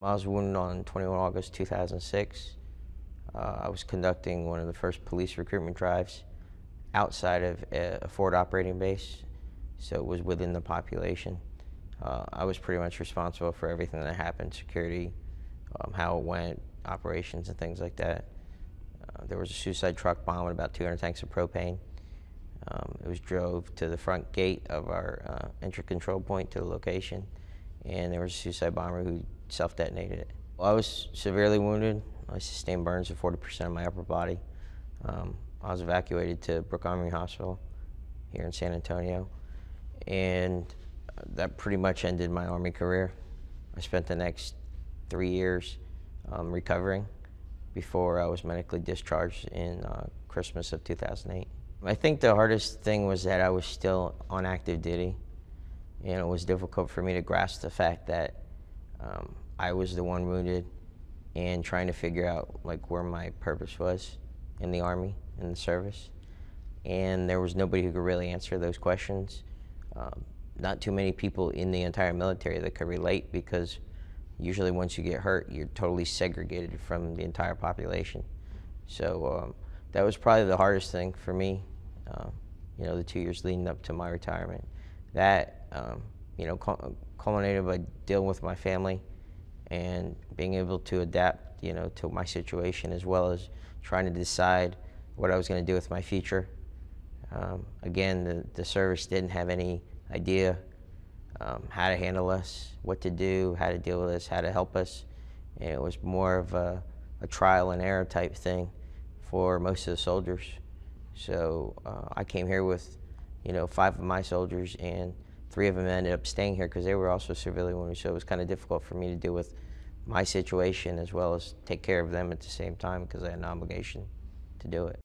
I was wounded on 21 August 2006. I was conducting one of the first police recruitment drives outside of a forward operating base, so it was within the population. I was pretty much responsible for everything that happened, security, how it went, operations and things like that. There was a suicide truck bomb and about 200 tanks of propane. It was drove to the front gate of our entry control point to the location, and there was a suicide bomber who self-detonated it. Well, I was severely wounded. I sustained burns of 40% of my upper body. I was evacuated to Brooke Army Hospital here in San Antonio, and that pretty much ended my Army career. I spent the next 3 years recovering before I was medically discharged in Christmas of 2008. I think the hardest thing was that I was still on active duty, and it was difficult for me to grasp the fact that I was the one wounded and trying to figure out like where my purpose was in the Army, in the service. And there was nobody who could really answer those questions. Not too many people in the entire military that could relate, because usually once you get hurt, you're totally segregated from the entire population. So that was probably the hardest thing for me, you know, the 2 years leading up to my retirement. That, you know, culminated by dealing with my family and being able to adapt, you know, to my situation, as well as trying to decide what I was going to do with my future. Again, the service didn't have any idea how to handle us, what to do, how to deal with us, how to help us. And it was more of a trial and error type thing for most of the soldiers. So I came here with, you know, 5 of my soldiers, and 3 of them ended up staying here because they were also severely wounded. So it was kind of difficult for me to deal with my situation as well as take care of them at the same time, because I had an obligation to do it.